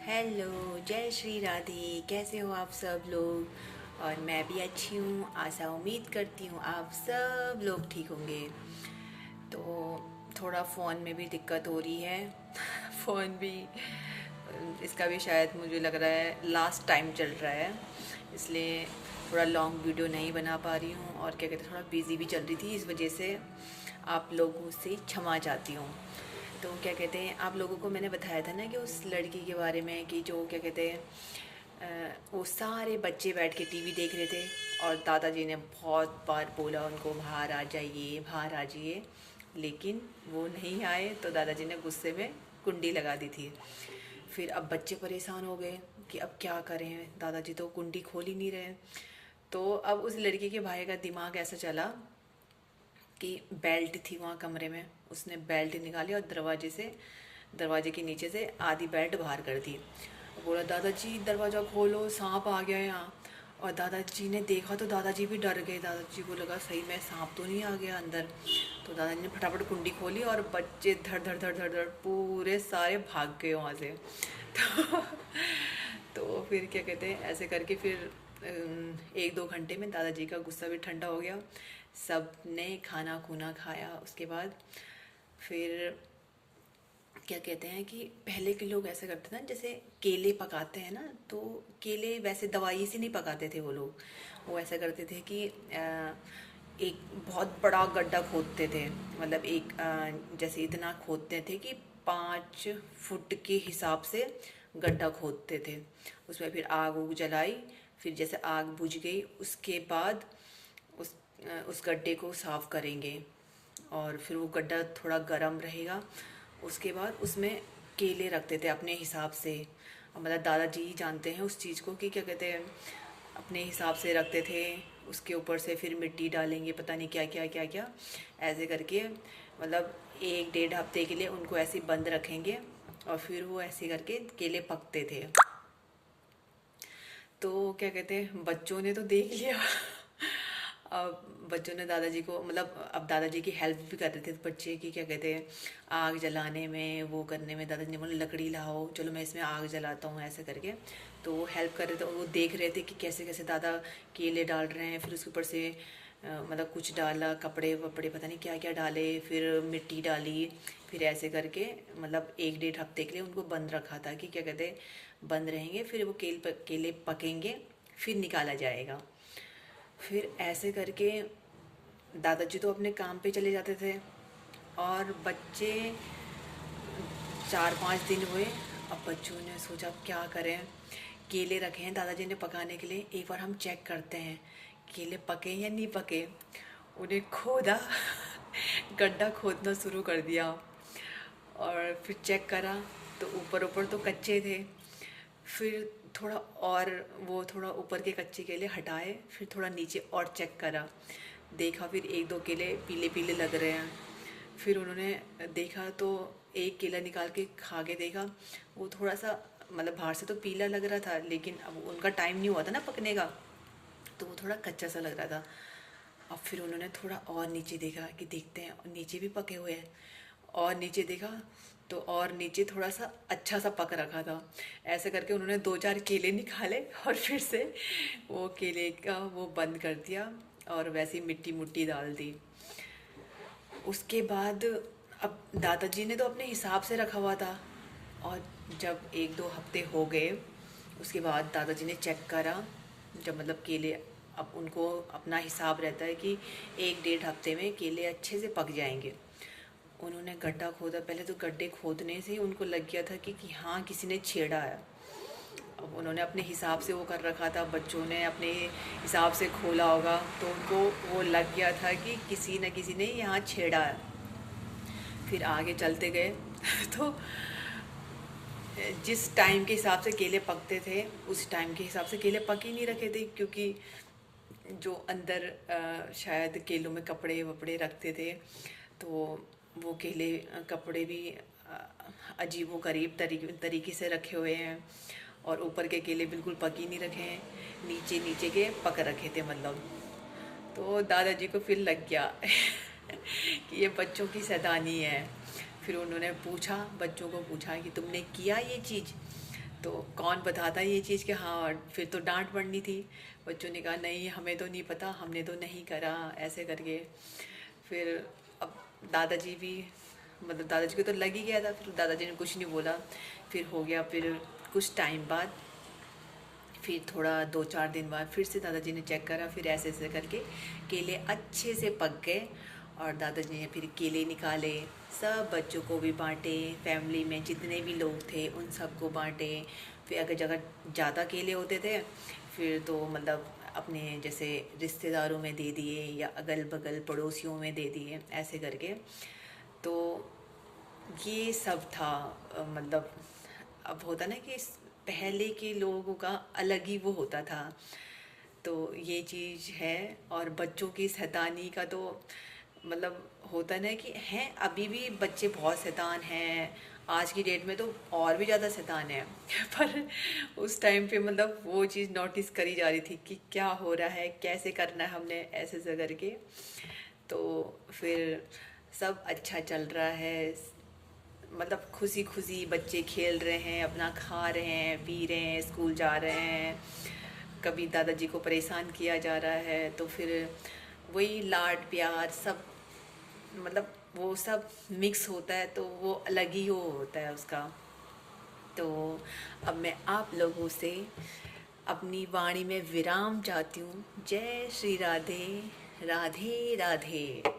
Hello, जय श्री राधे। कैसे हो आप सब लोग? और मैं भी अच्छी हूँ। आशा उम्मीद करती हूँ आप सब लोग ठीक होंगे। तो थोड़ा फ़ोन में भी दिक्कत हो रही है। फ़ोन भी इसका भी शायद मुझे लग रहा है लास्ट टाइम चल रहा है, इसलिए थोड़ा लॉन्ग वीडियो नहीं बना पा रही हूँ। और क्या कहते हैं, थोड़ा बिज़ी भी चल रही थी, इस वजह से आप लोगों से क्षमा चाहती हूँ। तो क्या कहते हैं, आप लोगों को मैंने बताया था ना कि उस लड़की के बारे में, कि जो क्या कहते हैं वो सारे बच्चे बैठ के टीवी देख रहे थे और दादाजी ने बहुत बार बोला उनको बाहर आ जाइए, बाहर आ जाइए, लेकिन वो नहीं आए। तो दादाजी ने गुस्से में कुंडी लगा दी थी। फिर अब बच्चे परेशान हो गए कि अब क्या करें, दादाजी तो कुंडी खोल ही नहीं रहे। तो अब उस लड़की के भाई का दिमाग ऐसा चला कि बेल्ट थी वहाँ कमरे में, उसने बेल्ट निकाली और दरवाजे के नीचे से आधी बेल्ट बाहर कर दी। बोला, दादाजी दरवाज़ा खोलो, सांप आ गया यहाँ। और दादाजी ने देखा तो दादाजी भी डर गए। दादाजी को लगा सही में सांप तो नहीं आ गया अंदर। तो दादाजी ने फटाफट कुंडी खोली और बच्चे धड़ धड़ धड़ धड़ धड़ पूरे सारे भाग गए वहाँ से। तो तो फिर क्या कहते हैं, ऐसे करके फिर 1-2 घंटे में दादाजी का गुस्सा भी ठंडा हो गया। सब ने खाना खूना खाया। उसके बाद फिर क्या कहते हैं कि पहले के लोग ऐसा करते थे ना, जैसे केले पकाते हैं ना, तो केले वैसे दवाई से नहीं पकाते थे वो लोग। वो ऐसा करते थे कि एक बहुत बड़ा गड्ढा खोदते थे। मतलब एक जैसे इतना खोदते थे कि 5 फुट के हिसाब से गड्ढा खोदते थे। उसमें फिर आग उग जलाई। फिर जैसे आग बुझ गई, उसके बाद उस उस गड्ढे को साफ़ करेंगे और फिर वो गड्ढा थोड़ा गर्म रहेगा। उसके बाद उसमें केले रखते थे अपने हिसाब से। मतलब दादाजी ही जानते हैं उस चीज़ को कि क्या कहते हैं, अपने हिसाब से रखते थे। उसके ऊपर से फिर मिट्टी डालेंगे, पता नहीं क्या क्या क्या क्या, ऐसे करके मतलब 1-1.5 हफ्ते के लिए उनको ऐसे बंद रखेंगे और फिर वो ऐसे करके केले पकते थे। तो क्या कहते हैं, बच्चों ने तो देख लिया। अब बच्चों ने दादाजी को, मतलब अब दादाजी की हेल्प भी कर रहे थे बच्चे की, क्या कहते हैं, आग जलाने में, वो करने में। दादाजी ने बोला, लकड़ी लाओ, चलो मैं इसमें आग जलाता हूँ, ऐसे करके। तो वो हेल्प कर रहे थे और वो देख रहे थे कि कैसे कैसे दादा केले डाल रहे हैं। फिर उसके ऊपर से मतलब कुछ डाला, कपड़े वपड़े पता नहीं क्या क्या डाले, फिर मिट्टी डाली। फिर ऐसे करके मतलब 1-1.5 हफ्ते के लिए उनको बंद रखा था कि क्या कहते हैं, बंद रहेंगे। फिर वो केले पकेंगे, फिर निकाला जाएगा। फिर ऐसे करके दादाजी तो अपने काम पे चले जाते थे और बच्चे 4-5 दिन हुए। अब बच्चों ने सोचा अब क्या करें, केले रखे हैं दादाजी ने पकाने के लिए, एक बार हम चेक करते हैं केले पके या नहीं पके। उन्हें खोदा। गड्ढा खोदना शुरू कर दिया और फिर चेक करा तो ऊपर ऊपर तो कच्चे थे। फिर थोड़ा और वो थोड़ा ऊपर के कच्चे केले हटाए, फिर थोड़ा नीचे और चेक करा, देखा फिर 1-2 केले पीले पीले लग रहे हैं। फिर उन्होंने देखा तो एक केला निकाल के खा के देखा, वो थोड़ा सा मतलब बाहर से तो पीला लग रहा था, लेकिन अब उनका टाइम नहीं हुआ था ना पकने का, तो वो थोड़ा कच्चा सा लग रहा था। अब फिर उन्होंने थोड़ा और नीचे देखा कि देखते हैं, और नीचे भी पके हुए हैं। और नीचे देखा तो और नीचे थोड़ा सा अच्छा सा पक रखा था। ऐसे करके उन्होंने 2-4 केले निकाले और फिर से वो केले का वो बंद कर दिया और वैसे ही मिट्टी मुट्टी डाल दी। उसके बाद अब दादाजी ने तो अपने हिसाब से रखा हुआ था, और जब 1-2 हफ्ते हो गए उसके बाद दादाजी ने चेक करा। जब मतलब केले, अब उनको अपना हिसाब रहता है कि 1-1.5 हफ्ते में केले अच्छे से पक जाएंगे। उन्होंने गड्ढा खोदा। पहले तो गड्ढे खोदने से ही उनको लग गया था कि हाँ किसी ने छेड़ा है। अब उन्होंने अपने हिसाब से वो कर रखा था, बच्चों ने अपने हिसाब से खोला होगा, तो उनको वो लग गया था कि किसी न किसी ने यहाँ छेड़ा है। फिर आगे चलते गए। तो जिस टाइम के हिसाब से केले पकते थे उस टाइम के हिसाब से केले पक ही नहीं रखे थे, क्योंकि जो अंदर शायद केलों में कपड़े वपड़े रखते थे, तो वो केले कपड़े भी अजीब व गरीब तरीके से रखे हुए हैं। और ऊपर के केले बिल्कुल पक ही नहीं रखे हैं, नीचे नीचे के पक रखे थे मतलब। तो दादाजी को फिर लग गया कि ये बच्चों की सैतानी है। फिर उन्होंने पूछा, बच्चों को पूछा कि तुमने किया ये चीज़। तो कौन बताता ये चीज़ कि हाँ, फिर तो डांट पड़नी थी। बच्चों ने कहा नहीं हमें तो नहीं पता, हमने तो नहीं करा, ऐसे करके। फिर अब दादाजी भी, मतलब दादाजी को तो लग ही गया था, फिर दादाजी ने कुछ नहीं बोला। फिर हो गया, फिर कुछ टाइम बाद, फिर थोड़ा 2-4 दिन बाद फिर से दादाजी ने चेक करा, फिर ऐसे ऐसे करके केले अच्छे से पक गए। और दादाजी ने फिर केले निकाले, सब बच्चों को भी बांटे, फैमिली में जितने भी लोग थे उन सबको बांटे। फिर अगर जगह ज़्यादा केले होते थे फिर तो मतलब अपने जैसे रिश्तेदारों में दे दिए या अगल बगल पड़ोसियों में दे दिए, ऐसे करके। तो ये सब था। मतलब अब होता ना कि पहले के लोगों का अलग ही वो होता था। तो ये चीज़ है। और बच्चों की शैतानी का तो मतलब होता ना कि हैं, अभी भी बच्चे बहुत शैतान हैं। आज की डेट में तो और भी ज़्यादा शैतान है पर उस टाइम पे मतलब वो चीज़ नोटिस करी जा रही थी कि क्या हो रहा है, कैसे करना है हमने, ऐसे ऐसे करके। तो फिर सब अच्छा चल रहा है। मतलब खुशी खुशी बच्चे खेल रहे हैं, अपना खा रहे हैं, पी रहे हैं, स्कूल जा रहे हैं। कभी दादाजी को परेशान किया जा रहा है तो फिर वही लाड प्यार सब, मतलब वो सब मिक्स होता है तो वो अलग ही वो होता है उसका। तो अब मैं आप लोगों से अपनी वाणी में विराम चाहती हूँ। जय श्री राधे, राधे राधे।